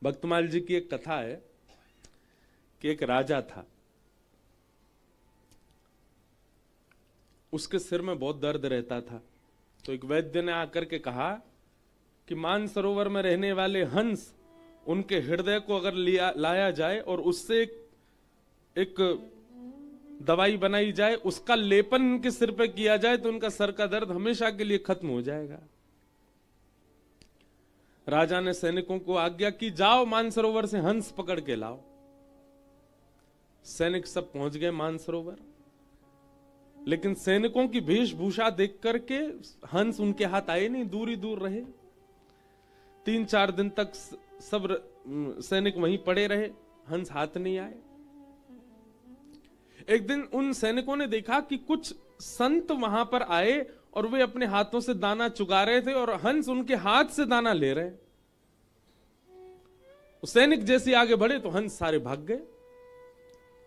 भक्तमाल जी की एक कथा है कि एक राजा था, उसके सिर में बहुत दर्द रहता था। तो एक वैद्य ने आकर के कहा कि मानसरोवर में रहने वाले हंस, उनके हृदय को अगर लाया जाए और उससे एक दवाई बनाई जाए, उसका लेपन उनके सिर पे किया जाए तो उनका सर का दर्द हमेशा के लिए खत्म हो जाएगा। राजा ने सैनिकों को आज्ञा की, जाओ मानसरोवर से हंस पकड़ के लाओ। सैनिक सब पहुंच गए मानसरोवर, लेकिन सैनिकों की वेशभूषा देख करके हंस उनके हाथ आए नहीं, दूर ही दूर रहे। 3-4 दिन तक सब सैनिक वहीं पड़े रहे, हंस हाथ नहीं आए। एक दिन उन सैनिकों ने देखा कि कुछ संत वहां पर आए और वे अपने हाथों से दाना चुगा रहे थे और हंस उनके हाथ से दाना ले रहे। सैनिक जैसे आगे बढ़े तो हंस सारे भाग गए।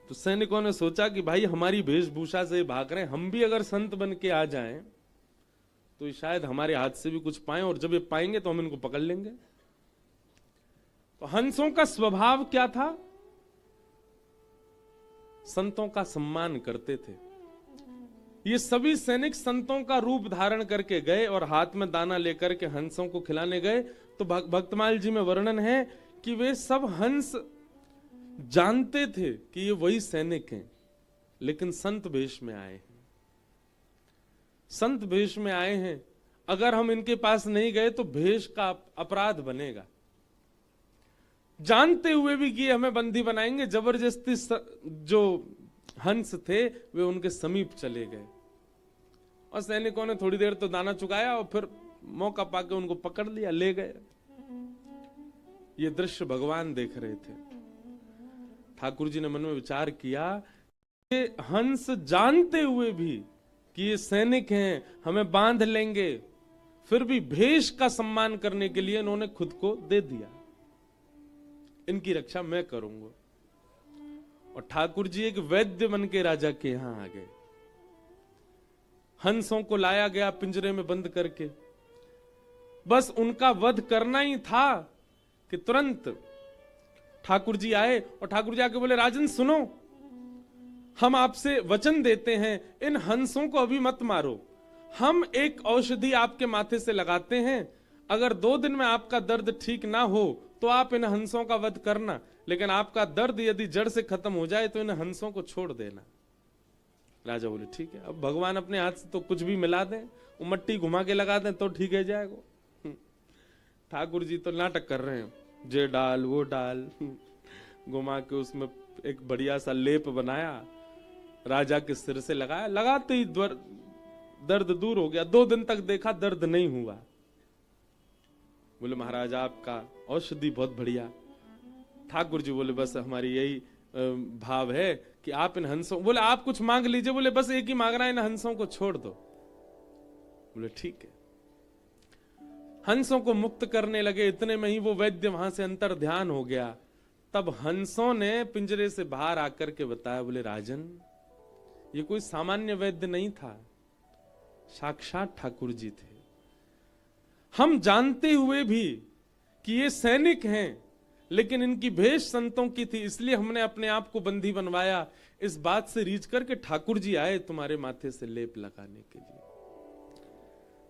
तो सैनिकों ने सोचा कि भाई हमारी वेशभूषा से भाग रहे हैं, हम भी अगर संत बन के आ जाएं तो शायद हमारे हाथ से भी कुछ पाएं, और जब ये पाएंगे तो हम इनको पकड़ लेंगे। तो हंसों का स्वभाव क्या था? संतों का सम्मान करते थे। ये सभी सैनिक संतों का रूप धारण करके गए और हाथ में दाना लेकर के हंसों को खिलाने गए। तो भक्तमाल जी में वर्णन है कि वे सब हंस जानते थे कि ये वही सैनिक हैं, लेकिन संत वेश में आए हैं। संत वेश में आए हैं, अगर हम इनके पास नहीं गए तो भेष का अपराध बनेगा। जानते हुए भी कि हमें बंदी बनाएंगे, जबरदस्ती जो हंस थे वे उनके समीप चले गए और सैनिकों ने थोड़ी देर तो दाना चुकाया और फिर मौका पाके उनको पकड़ लिया, ले गए। ये दृश्य भगवान देख रहे थे। ठाकुर जी ने मन में विचार किया कि हंस जानते हुए भी कि ये सैनिक हैं, हमें बांध लेंगे, फिर भी भेष का सम्मान करने के लिए इन्होंने खुद को दे दिया। इनकी रक्षा मैं करूंगा। और ठाकुर जी एक वैद्य बन के राजा के यहां आ गए। हंसों को लाया गया पिंजरे में बंद करके, बस उनका वध करना ही था कि तुरंत ठाकुर जी आए और ठाकुर जी आके बोले, राजन सुनो, हम आपसे वचन देते हैं, इन हंसों को अभी मत मारो। हम एक औषधि आपके माथे से लगाते हैं, अगर 2 दिन में आपका दर्द ठीक ना हो तो आप इन हंसों का वध करना, लेकिन आपका दर्द यदि जड़ से खत्म हो जाए तो इन हंसों को छोड़ देना। राजा बोले ठीक है। अब भगवान अपने हाथ से तो कुछ भी मिला दें, वो मट्टी घुमा के लगा दें तो ठीक है जाएगा। ठाकुर जी तो नाटक कर रहे हैं, जे डाल वो डाल, घुमा के उसमें एक बढ़िया सा लेप बनाया, राजा के सिर से लगाया, लगाते ही दर्द दूर हो गया। 2 दिन तक देखा दर्द नहीं हुआ। बोले महाराज आपका औषधि बहुत बढ़िया। ठाकुर जी बोले बस हमारी यही भाव है कि आप इन हंसों, बोले आप कुछ मांग लीजिए, बोले बस एक ही मांग रहा है, इन हंसों को छोड़ दो। बोले ठीक है। हंसों को मुक्त करने लगे, इतने में ही वो वैद्य वहां से अंतर ध्यान हो गया। तब हंसों ने पिंजरे से बाहर आकर के बताया, बोले राजन ये कोई सामान्य वैद्य नहीं था, साक्षात ठाकुर जी थे। हम जानते हुए भी कि ये सैनिक हैं, लेकिन इनकी भेष संतों की थी, इसलिए हमने अपने आप को बंदी बनवाया। इस बात से रीझ करके ठाकुर जी आए तुम्हारे माथे से लेप लगाने के लिए।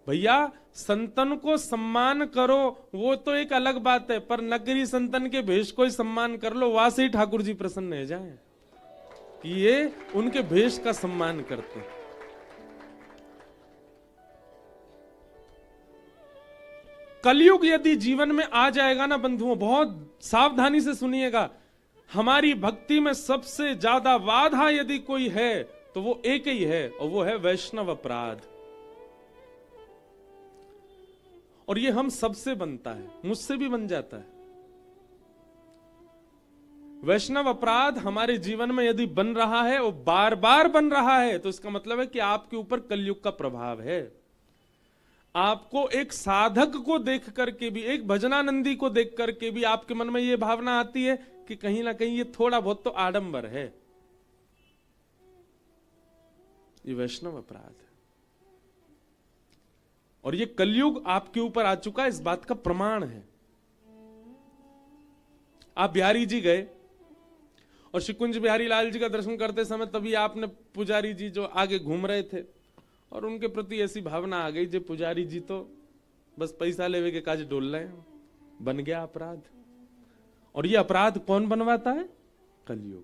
भैया संतन को सम्मान करो वो तो एक अलग बात है, पर नकली संतन के भेष को ही सम्मान कर लो, वहां से ही ठाकुर जी प्रसन्न हो जाए कि ये उनके भेष का सम्मान करते हैं। कलयुग यदि जीवन में आ जाएगा ना बंधुओं, बहुत सावधानी से सुनिएगा, हमारी भक्ति में सबसे ज्यादा बाधा यदि कोई है तो वो एक ही है, और वो है वैष्णव अपराध। और ये हम सबसे बनता है, मुझसे भी बन जाता है। वैष्णव अपराध हमारे जीवन में यदि बन रहा है और बार बार बन रहा है तो इसका मतलब है कि आपके ऊपर कलयुग का प्रभाव है। आपको एक साधक को देख करके भी, एक भजनानंदी को देख करके भी आपके मन में यह भावना आती है कि कहीं ना कहीं ये थोड़ा बहुत तो आडंबर है। ये वैष्णव अपराध है और ये कलयुग आपके ऊपर आ चुका है, इस बात का प्रमाण है। आप बिहारी जी गए और श्री कुंज बिहारी लाल जी का दर्शन करते समय तभी आपने पुजारी जी जो आगे घूम रहे थे और उनके प्रति ऐसी भावना आ गई, जो पुजारी जी तो बस पैसा लेवे के काज डोल रहे हैं, बन गया अपराध। और ये अपराध कौन बनवाता है? कलयुग।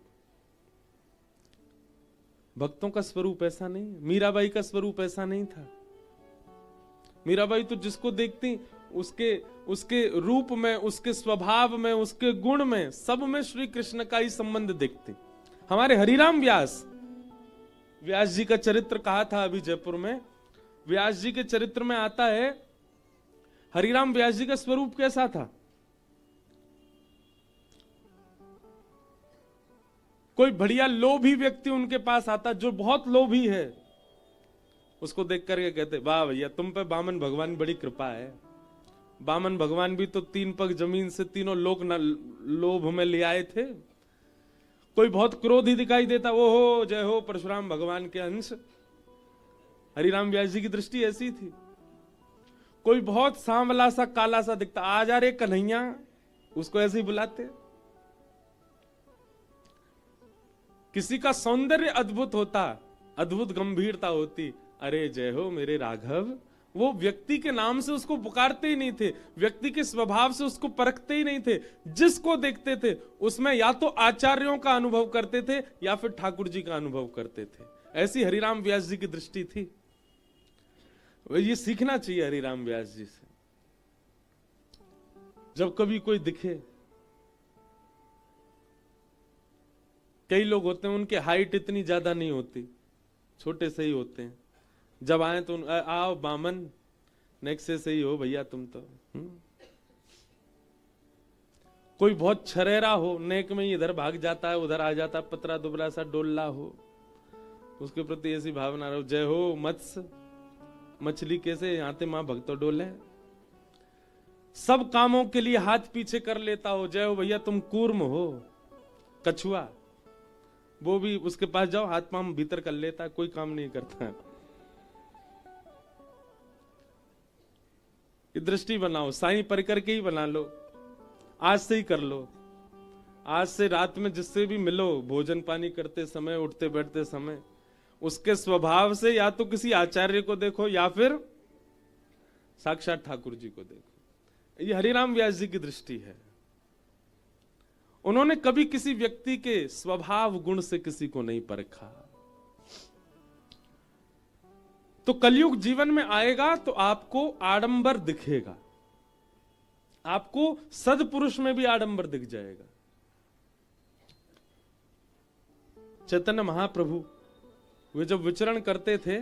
भक्तों का स्वरूप ऐसा नहीं, मीराबाई का स्वरूप ऐसा नहीं था। मीराबाई तो जिसको देखती उसके रूप में, उसके स्वभाव में, उसके गुण में, सब में श्री कृष्ण का ही संबंध देखती। हमारे हरिराम व्यास जी का चरित्र कहा था अभी जयपुर में। व्यास जी के चरित्र में आता है हरिराम व्यास जी का स्वरूप कैसा था। कोई बढ़िया लोभी व्यक्ति उनके पास आता, जो बहुत लोभी है, उसको देख करके कहते, वाह भैया तुम पे बामन भगवान बड़ी कृपा है। बामन भगवान भी तो 3 पग जमीन से तीनों लोक लोभ में ले आए थे। कोई बहुत क्रोधी दिखाई देता, वो हो जय हो परशुराम भगवान के अंश। हरिराम व्यास जी की दृष्टि ऐसी थी। कोई बहुत सांवला सा काला सा दिखता, आ जा रे कन्हैया, उसको ऐसे ही बुलाते। किसी का सौंदर्य अद्भुत होता, अद्भुत गंभीरता होती, अरे जय हो मेरे राघव, वो व्यक्ति के नाम से उसको पुकारते ही नहीं थे, व्यक्ति के स्वभाव से उसको परखते ही नहीं थे। जिसको देखते थे उसमें या तो आचार्यों का अनुभव करते थे या फिर ठाकुर जी का अनुभव करते थे। ऐसी हरिराम व्यास जी की दृष्टि थी। ये सीखना चाहिए हरिराम व्यास जी से। जब कभी कोई दिखे, कई लोग होते हैं उनके हाइट इतनी ज्यादा नहीं होती, छोटे से ही होते हैं। जब आए तो आओ बामन, नेक्स्ट से ही हो भैया तुम तो। कोई बहुत छरेरा हो, नेक में इधर भाग जाता है उधर आ जाता है, पतरा दुबला सा डोल्ला हो, उसके प्रति ऐसी भावना रहो, जय हो मत्स्य, मछली कैसे आते मां भक्तो डोले। सब कामों के लिए हाथ पीछे कर लेता हो, जय हो भैया तुम कूर्म हो, कछुआ, वो भी उसके पास जाओ हाथ पांव भीतर कर लेता है, कोई काम नहीं करता है। ये दृष्टि बनाओ, साईं परिकर के ही बना लो, आज से ही कर लो। आज से रात में जिससे भी मिलो, भोजन पानी करते समय, उठते बैठते समय, उसके स्वभाव से या तो किसी आचार्य को देखो या फिर साक्षात ठाकुर जी को देखो। ये हरिराम व्यास जी की दृष्टि है। उन्होंने कभी किसी व्यक्ति के स्वभाव गुण से किसी को नहीं परखा। तो कलयुग जीवन में आएगा तो आपको आडंबर दिखेगा, आपको सदपुरुष में भी आडंबर दिख जाएगा। चैतन्य महाप्रभु वे जब विचरण करते थे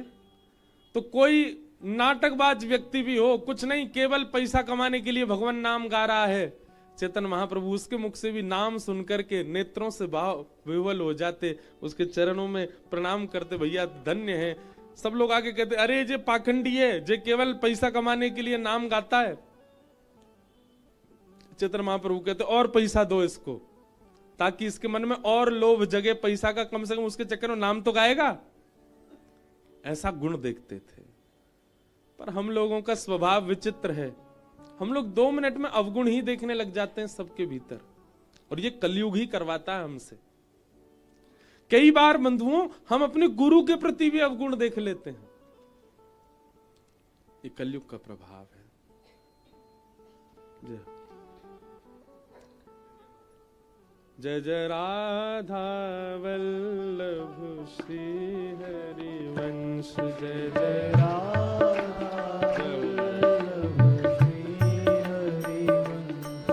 तो कोई नाटकबाज व्यक्ति भी हो, कुछ नहीं, केवल पैसा कमाने के लिए भगवान नाम गा रहा है, चैतन्य महाप्रभु उसके मुख से भी नाम सुनकर के नेत्रों से भाव विह्वल हो जाते, उसके चरणों में प्रणाम करते, भैया धन्य है। सब लोग आगे कहते, अरे जे पाखंडी है, जे केवल पैसा कमाने के लिए नाम गाता है। चैतन्य महाप्रभु कहते, और पैसा दो इसको, ताकि इसके मन में और लोभ जगे पैसा का, कम से कम उसके चक्कर में नाम तो गाएगा। ऐसा गुण देखते थे। पर हम लोगों का स्वभाव विचित्र है, हम लोग 2 मिनट में अवगुण ही देखने लग जाते हैं सबके भीतर, और ये कलयुग ही करवाता है हमसे। कई बार बंधुओं हम अपने गुरु के प्रति भी अवगुण देख लेते हैं। ये कलयुग का प्रभाव है। जय जय राधा वल्लभ श्री हरिवंश, जय जय राधा वल्लभ श्री हरिवंश,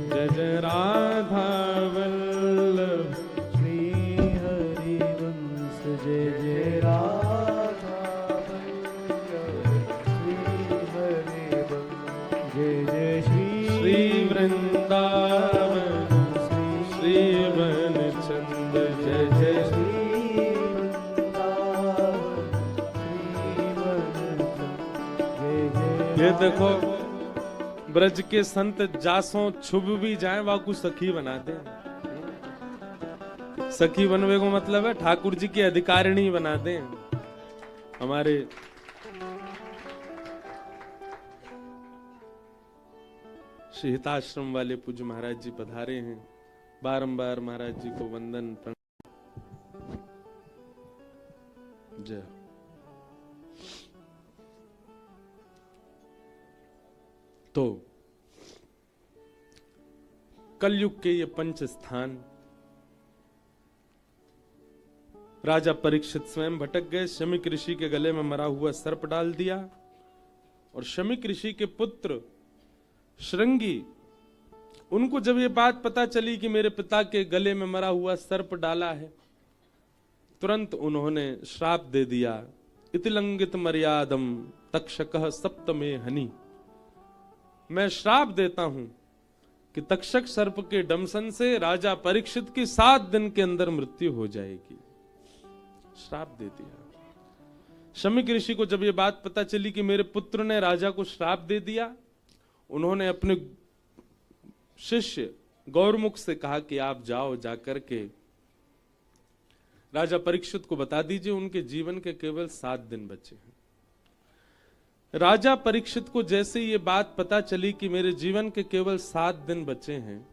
जय जय राधा वल्लभ श्री हरिवंश, जय जय राधा वल्लभ श्री हरिवंश, जय जय श्री वृंदावन श्रीवन चंद, जय जय श्री ये देखो ब्रज के संत जासों छुप भी जाए वाकु सखी बना दे। सखी बनवे को मतलब है ठाकुर जी की अधिकारिणी बना दे। हमारे श्री हिताश्रम वाले पूज्य महाराज जी पधारे हैं। बारंबार महाराज जी को वंदन प्रणाम। जय। तो कलयुग के ये पंच स्थान, राजा परीक्षित स्वयं भटक गए, शमीक ऋषि के गले में मरा हुआ सर्प डाल दिया, और शमीक ऋषि के पुत्र श्रृंगी, उनको जब ये बात पता चली कि मेरे पिता के गले में मरा हुआ सर्प डाला है, तुरंत उन्होंने श्राप दे दिया। इति लंघित मर्यादम तक्षकः सप्तमे हनि। मैं श्राप देता हूं कि तक्षक सर्प के डमसन से राजा परीक्षित की 7 दिन के अंदर मृत्यु हो जाएगी। श्राप दे दिया। शमीक ऋषि को जब ये बात पता चली कि मेरे पुत्र ने राजा को श्राप दे दिया, उन्होंने अपने शिष्य गौरमुख से कहा कि आप जाओ, जाकर के राजा परीक्षित को बता दीजिए उनके जीवन के केवल 7 दिन बचे हैं। राजा परीक्षित को जैसे ये बात पता चली कि मेरे जीवन के केवल 7 दिन बचे हैं,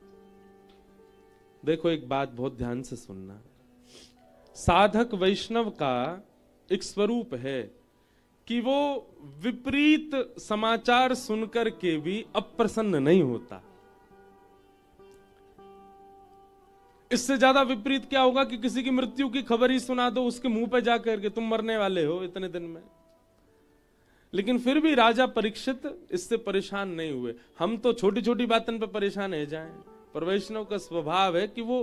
देखो एक बात बहुत ध्यान से सुनना। साधक वैष्णव का एक स्वरूप है कि वो विपरीत समाचार सुनकर के भी अप्रसन्न नहीं होता। इससे ज्यादा विपरीत क्या होगा कि किसी की मृत्यु की खबर ही सुना दो उसके मुंह पे जाकर के, तुम मरने वाले हो इतने दिन में। लेकिन फिर भी राजा परीक्षित इससे परेशान नहीं हुए। हम तो छोटी छोटी बातों पे परेशान है जाएं, पर वैष्णव का स्वभाव है कि वो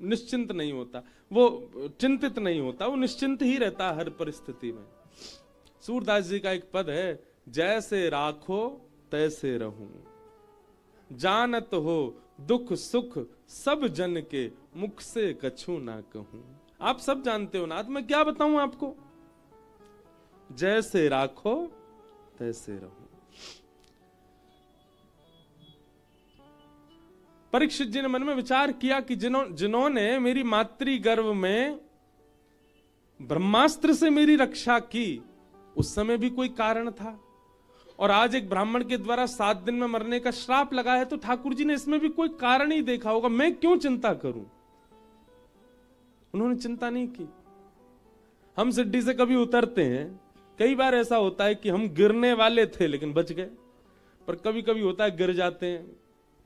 निश्चिंत नहीं होता, वो चिंतित नहीं होता, वो निश्चिंत ही रहता हर परिस्थिति में। सूरदास जी का एक पद है, जैसे राखो तैसे रहूं, जानत हो दुख सुख सब जन के, मुख से कछु ना कहूं। आप सब जानते हो ना, मैं क्या बताऊं आपको। जैसे राखो तैसे रहो। परीक्षित जी ने मन में विचार किया कि जिन्होंने मेरी मातृ गर्भ में ब्रह्मास्त्र से मेरी रक्षा की, उस समय भी कोई कारण था, और आज एक ब्राह्मण के द्वारा 7 दिन में मरने का श्राप लगा है, तो ठाकुर जी ने इसमें भी कोई कारण ही देखा होगा, मैं क्यों चिंता करूं। उन्होंने चिंता नहीं की। हम सिड्डी से कभी उतरते हैं, कई बार ऐसा होता है कि हम गिरने वाले थे लेकिन बच गए, पर कभी कभी होता है गिर जाते हैं।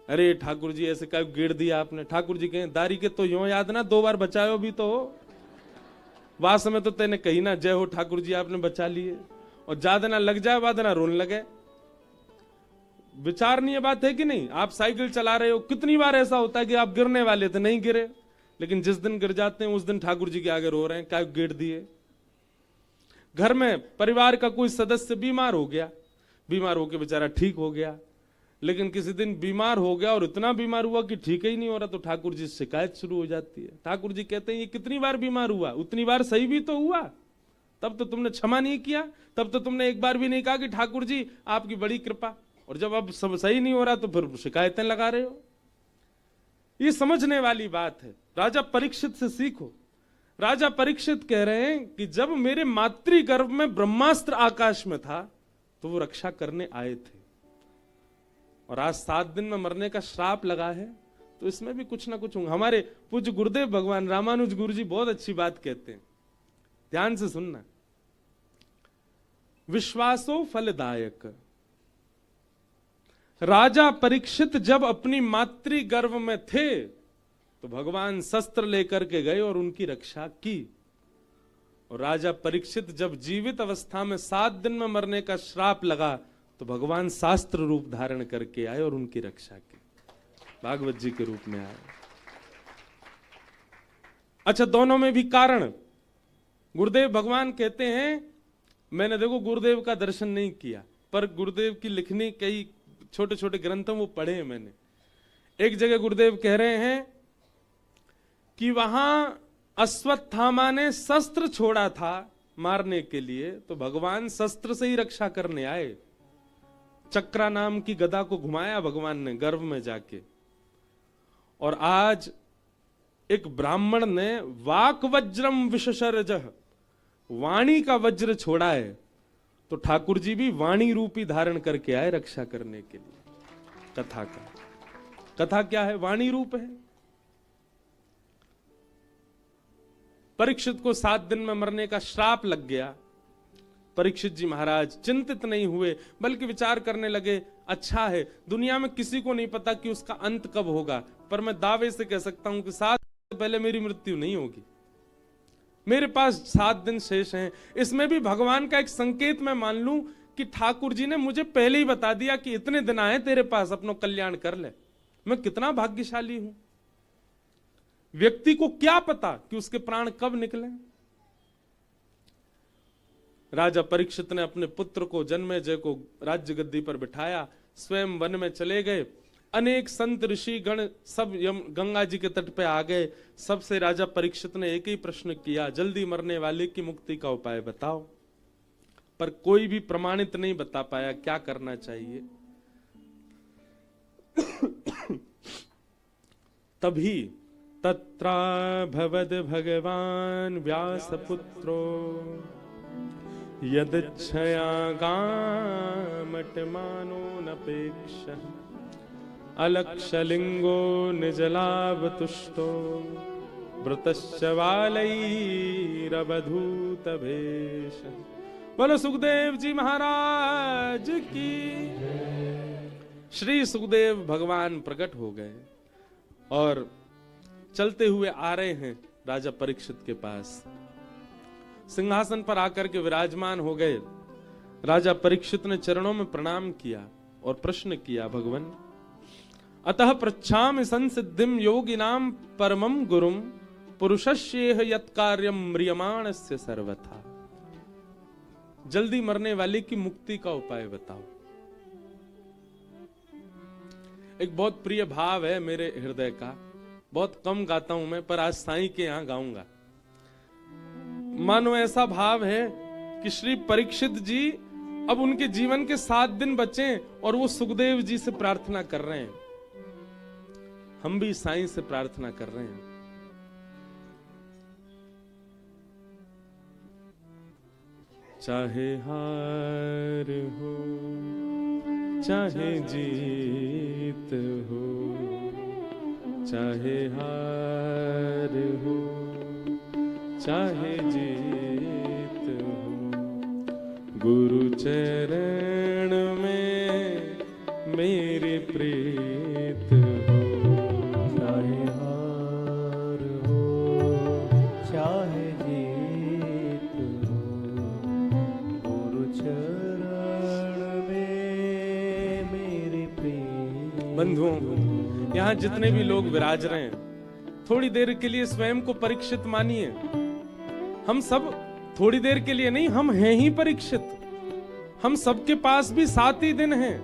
अरे ठाकुर जी ऐसे क्या गिर दिया आपने। ठाकुर जी कहें दारी के तो यूं याद ना, 2 बार बचायो भी तो हो। वहां समय तो तेने कही ना, जय हो ठाकुर जी आपने बचा लिए। और ज्यादा ना लग जाए, बाद ना रोने लगे। विचारणीय बात है कि नहीं। आप साइकिल चला रहे हो, कितनी बार ऐसा होता है कि आप गिरने वाले थे, नहीं गिरे, लेकिन जिस दिन गिर जाते हैं उस दिन ठाकुर जी के आगे रो रहे हैं, क्या गिर दिए। घर में परिवार का कोई सदस्य बीमार हो गया, बीमार होकर बेचारा ठीक हो गया, लेकिन किसी दिन बीमार हो गया और इतना बीमार हुआ कि ठीक ही नहीं हो रहा, तो ठाकुर जी से शिकायत शुरू हो जाती है। ठाकुर जी कहते हैं ये कितनी बार बीमार हुआ, उतनी बार सही भी तो हुआ, तब तो तुमने क्षमा नहीं किया, तब तो तुमने एक बार भी नहीं कहा कि ठाकुर जी आपकी बड़ी कृपा, और जब अब सब सही नहीं हो रहा तो फिर शिकायतें लगा रहे हो। ये समझने वाली बात है। राजा परीक्षित से सीखो। राजा परीक्षित कह रहे हैं कि जब मेरे मातृ गर्भ में ब्रह्मास्त्र आकाश में था तो वो रक्षा करने आए थे, और आज 7 दिन में मरने का श्राप लगा है, तो इसमें भी कुछ ना कुछ होगा। हमारे पूज्य गुरुदेव भगवान रामानुज गुरु जी बहुत अच्छी बात कहते हैं, ध्यान से सुनना। विश्वासो फलदायक। राजा परीक्षित जब अपनी मातृ गर्भ में थे तो भगवान शस्त्र लेकर के गए और उनकी रक्षा की, और राजा परीक्षित जब जीवित अवस्था में 7 दिन में मरने का श्राप लगा तो भगवान शास्त्र रूप धारण करके आए और उनकी रक्षा की, भागवत जी के रूप में आए। अच्छा, दोनों में भी कारण। गुरुदेव भगवान कहते हैं, मैंने देखो गुरुदेव का दर्शन नहीं किया, पर गुरुदेव की लिखनी कई छोटे छोटे ग्रंथों वो पढ़े हैं मैंने। एक जगह गुरुदेव कह रहे हैं कि वहां अश्वत्थामा ने शस्त्र छोड़ा था मारने के लिए, तो भगवान शस्त्र से ही रक्षा करने आए। चक्रा नाम की गदा को घुमाया भगवान ने गर्भ में जाके, और आज एक ब्राह्मण ने वाक वज्रम विशशरजह, वाणी का वज्र छोड़ा है, तो ठाकुर जी भी वाणी रूपी धारण करके आए रक्षा करने के लिए। कथा का। कथा क्या है? वाणी रूप है। परीक्षित को 7 दिन में मरने का श्राप लग गया। परीक्षित जी महाराज चिंतित नहीं हुए, बल्कि विचार करने लगे, अच्छा है, दुनिया में किसी को नहीं पता कि उसका अंत कब होगा, पर मैं दावे से कह सकता हूं कि 7 दिन से पहले मेरी मृत्यु नहीं होगी। मेरे पास 7 दिन शेष हैं। इसमें भी भगवान का एक संकेत मैं मान लूं कि ठाकुर जी ने मुझे पहले ही बता दिया कि इतने दिन आए तेरे पास, अपना कल्याण कर ले। मैं कितना भाग्यशाली हूं। व्यक्ति को क्या पता कि उसके प्राण कब निकले। राजा परीक्षित ने अपने पुत्र को, जन्मेजय को, राज्य गद्दी पर बिठाया, स्वयं वन में चले गए। अनेक संत ऋषि गण सब गंगा जी के तट पे आ गए। सबसे राजा परीक्षित ने एक ही प्रश्न किया, जल्दी मरने वाले की मुक्ति का उपाय बताओ। पर कोई भी प्रमाणित नहीं बता पाया क्या करना चाहिए। तभी तत्रा भवद भगवान व्यासपुत्रो यदच्छया गामटमानो नपेक्ष अलक्षलिंगो निजलाभ तुष्टो व्रतश्च वालैरवधूत भेष। बोलो सुखदेव जी महाराज की। श्री सुखदेव भगवान प्रकट हो गए और चलते हुए आ रहे हैं राजा परीक्षित के पास। सिंहासन पर आकर के विराजमान हो गए। राजा परीक्षित ने चरणों में प्रणाम किया और प्रश्न किया, भगवान अतः पृच्छामि संसिद्धिम योगिनाम परमं गुरुम पुरुषस्येह यत्कार्यं म्रियमाणस्य सर्वथा। जल्दी मरने वाले की मुक्ति का उपाय बताओ। एक बहुत प्रिय भाव है मेरे हृदय का, बहुत कम गाता हूं मैं, पर आज साईं के यहां गाऊंगा। मानो ऐसा भाव है कि श्री परीक्षित जी अब उनके जीवन के 7 दिन बचे और वो सुखदेव जी से प्रार्थना कर रहे हैं। हम भी साईं से प्रार्थना कर रहे हैं। चाहे हार हो चाहे जीत हो, चाहे हार हो चाहे जीत हो, गुरु चरण में मेरी प्रीत हो। चाहे हार हो चाहे जीत हो, गुरु चरण में मेरी प्रीत। बंधुओं, यहाँ जितने भी लोग विराज रहे हैं, थोड़ी देर के लिए स्वयं को परीक्षित मानिए। हम सब थोड़ी देर के लिए नहीं, हम हैं ही परीक्षित। हम सबके पास भी 7 ही दिन हैं।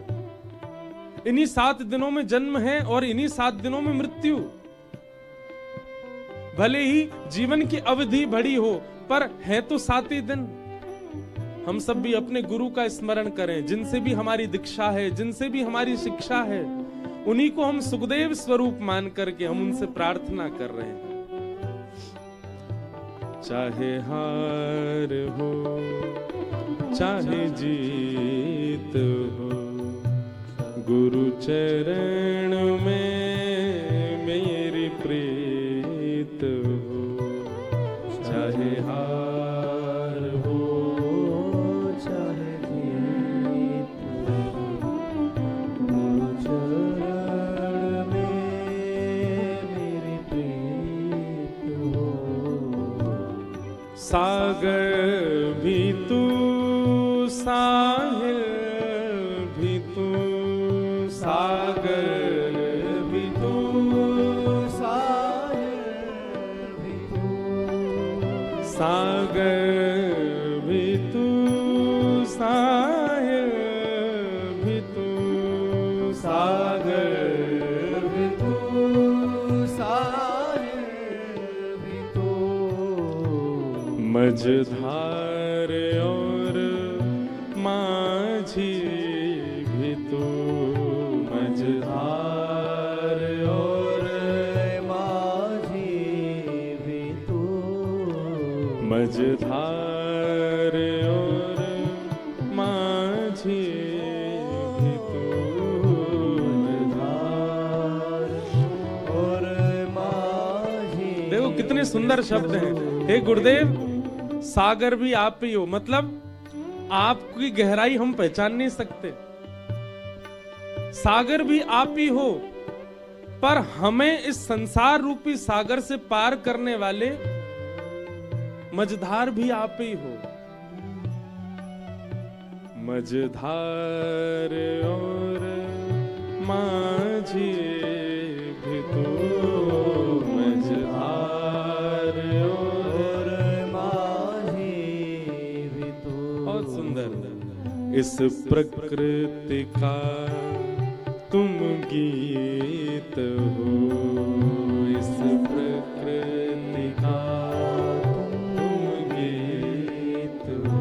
इन्हीं 7 दिनों में जन्म है और इन्हीं 7 दिनों में मृत्यु। भले ही जीवन की अवधि बड़ी हो, पर है तो 7 ही दिन। हम सब भी अपने गुरु का स्मरण करें, जिनसे भी हमारी दीक्षा है, जिनसे भी हमारी शिक्षा है, उन्हीं को हम सुखदेव स्वरूप मान करके हम उनसे प्रार्थना कर रहे हैं। चाहे हार हो चाहे जीत हो, गुरु चरण में मेरी प्रीत हो। चाहे हार हो चाहे जीत हो, गुरु चरण में मेरी प्रीत हो। सागर भी तू साहिल भी तू, सागर भी तू साहिल भी तू, सागर भी तू साहिल भी तू, सागर भी तू साहिल भी तू। मझधार और माझी भी तू, मझधार और माझी भी तू, मझधार और माझी भी तू, कितने सुंदर शब्द हैं। हे गुरुदेव, सागर भी आप ही हो, मतलब आपकी गहराई हम पहचान नहीं सकते। सागर भी आप ही हो, पर हमें इस संसार रूपी सागर से पार करने वाले मझधार भी आप ही हो। मझधार और माझी भी तो, मझधार और माझी भी तो। बहुत सुंदर। इस प्रकृति का तुम गीत हो, इस प्रकृति का तुम गीत हो।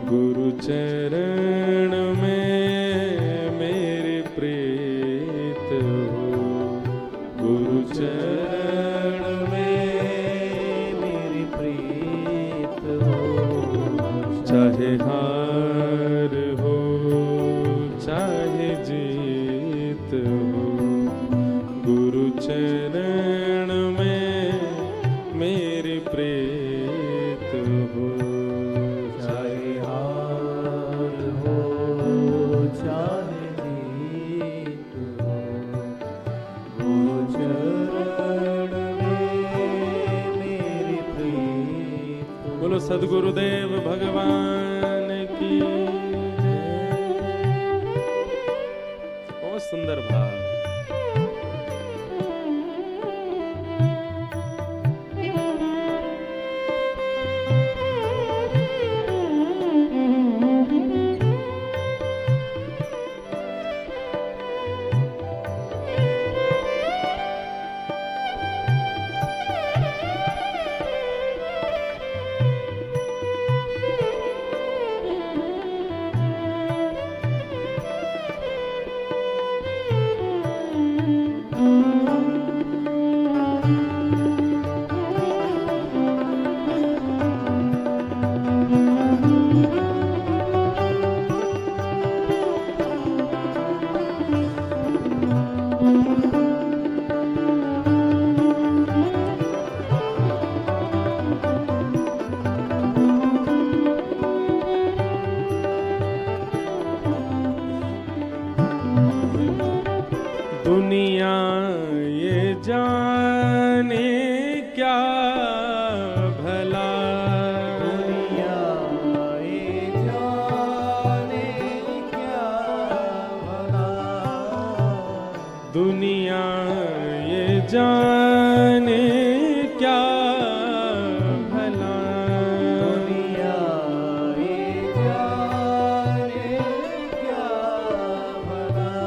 गुरु चरण में मेरे प्रीत हो, गुरु चरण में मेरी प्रीत हो। चाहे हार हो चाहे जीत हो, गुरु चरण में मेरी प्रीत हो। चाहे हार हो चाहे जीत हो, गुरु चरण में मेरी प्रीत हो। बोलो सद्गुरुदेव भगवान की जय। बहुत सुंदर भाव। दुनिया ये जाने क्या भला, दुनिया ये जाने क्या भला। दुनिया ये जाने क्या भला। दुनिया ये जाने क्या भला।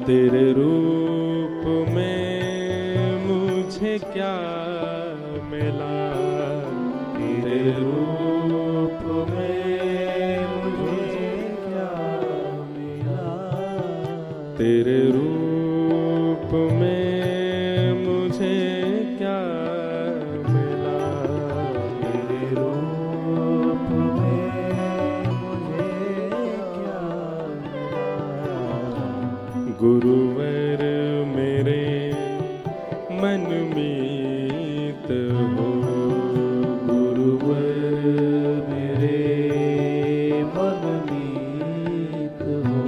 तेरे रूप में मुझे क्या मिला, तेरे रूप में मुझे क्या मिला। तेरे रूप में मुझे क्या मिला। तेरे रूप में मुझे क्या मिला। गुरुवर मेरे मन मीत हो, गुरुवर मेरे मन मीत हो।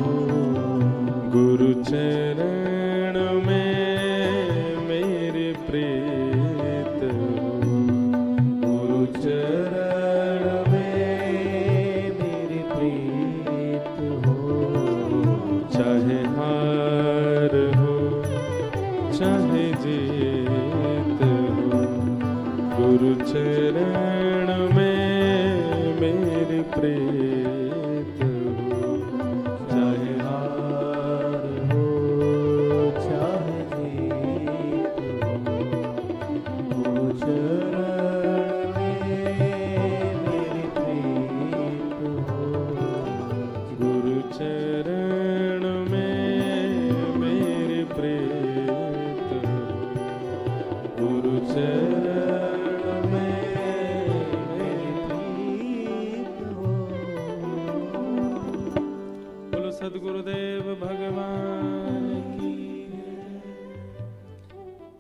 गुरु चरण में मेरे प्रीत हो, गुरु चरण में मेरी प्रीत हो। चाहे हार हो चाहे जीत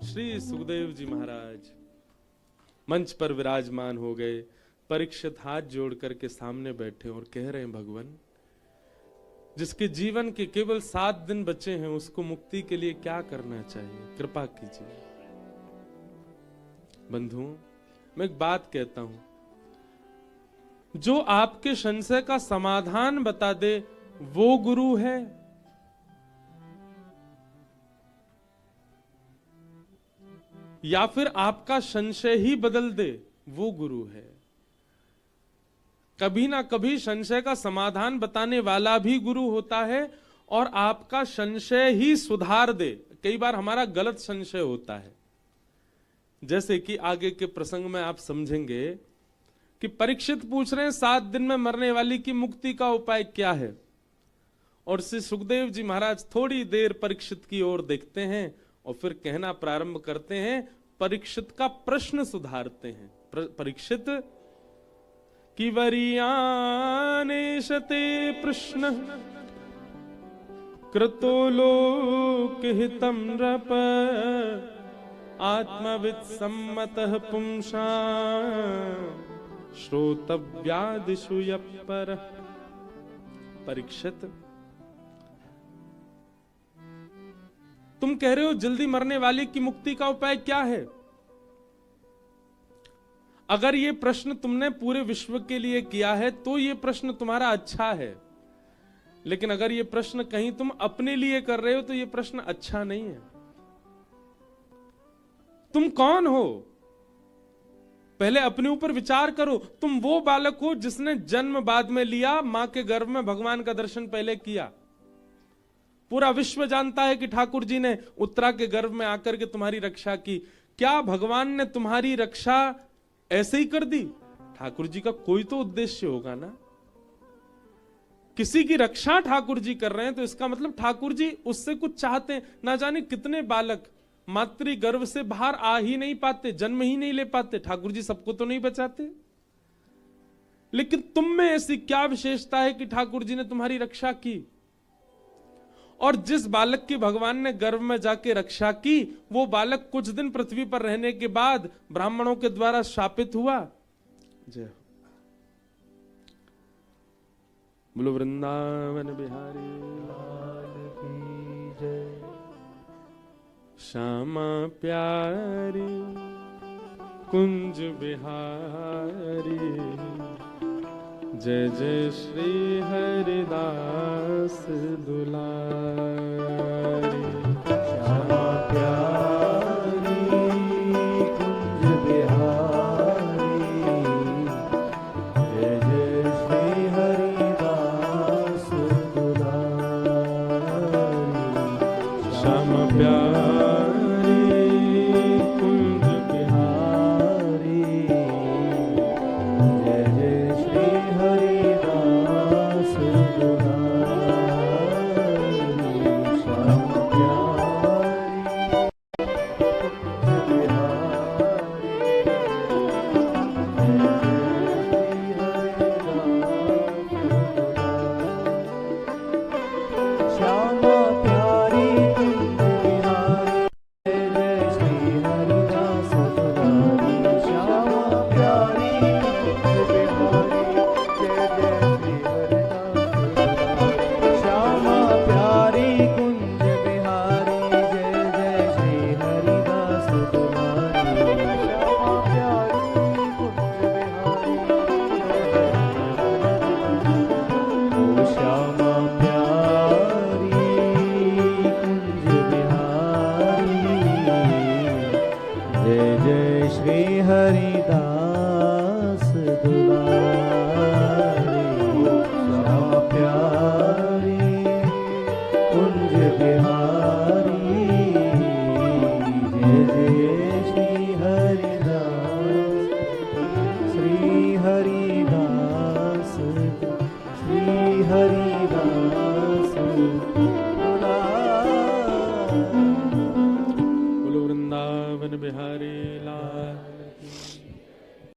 श्री सुखदेव जी महाराज मंच पर विराजमान हो गए। परीक्षित हाथ जोड़ करके सामने बैठे और कह रहे हैं, भगवान जिसके जीवन के केवल 7 दिन बचे हैं उसको मुक्ति के लिए क्या करना चाहिए, कृपा कीजिए। बंधुओं, मैं एक बात कहता हूं, जो आपके संशय का समाधान बता दे वो गुरु है, या फिर आपका संशय ही बदल दे वो गुरु है। कभी ना कभी संशय का समाधान बताने वाला भी गुरु होता है और आपका संशय ही सुधार दे। कई बार हमारा गलत संशय होता है, जैसे कि आगे के प्रसंग में आप समझेंगे कि परीक्षित पूछ रहे हैं 7 दिन में मरने वाली की मुक्ति का उपाय क्या है, और श्री सुखदेव जी महाराज थोड़ी देर परीक्षित की ओर देखते हैं और फिर कहना प्रारंभ करते हैं, परीक्षित का प्रश्न सुधारते हैं। परीक्षित कि वरीयानेशते प्रश्न कृतो लोक हितम नृप आत्मविद सम्मतः पुंसा श्रोतव्यादिषु यपर। परीक्षित, तुम कह रहे हो जल्दी मरने वाले की मुक्ति का उपाय क्या है। अगर ये प्रश्न तुमने पूरे विश्व के लिए किया है तो ये प्रश्न तुम्हारा अच्छा है, लेकिन अगर ये प्रश्न कहीं तुम अपने लिए कर रहे हो तो ये प्रश्न अच्छा नहीं है। तुम कौन हो, पहले अपने ऊपर विचार करो। तुम वो बालक हो जिसने जन्म बाद में लिया, मां के गर्भ में भगवान का दर्शन पहले किया। पूरा विश्व जानता है कि ठाकुर जी ने उत्तरा के गर्भ में आकर के तुम्हारी रक्षा की। क्या भगवान ने तुम्हारी रक्षा ऐसे ही कर दी? ठाकुर जी का कोई तो उद्देश्य होगा ना। किसी की रक्षा ठाकुर जी कर रहे हैं तो इसका मतलब ठाकुर जी उससे कुछ चाहते हैं। ना जाने कितने बालक मातृ गर्भ से बाहर आ ही नहीं पाते, जन्म ही नहीं ले पाते। ठाकुर जी सबको तो नहीं बचाते, लेकिन तुम में ऐसी क्या विशेषता है कि ठाकुर जी ने तुम्हारी रक्षा की। और जिस बालक की भगवान ने गर्भ में जाके रक्षा की, वो बालक कुछ दिन पृथ्वी पर रहने के बाद ब्राह्मणों के द्वारा शापित हुआ। जय हो। बोलो वृंदावन बिहारी लाल की जय। श्यामा प्यारी कुंज बिहारी, जय जय श्री हरिदास दुलारी। श्यामा प्यारी कुंज बिहारी, जय जय श्री हरिदास दुलारी। श्यामा प्यारी कुंज बिहारी, जय जय श्री हरिदास दुलारी। श्यामा प्यारी कुंज बिहारी, जय जय श्री हरिदास दुलारी। श्यामा प्यारी कुंज बिहारी, जय जय श्री हरिदास दुलारी। श्यामा प्यारी कुंज बिहारी, श्यामा प्यारी कुंज बिहारी, जय जय श्री हरिदास दुलारी। श्यामा प्यारी कुंज बिहारी, जय जय श्री हरिदास, श्री हरिदास, श्री हरि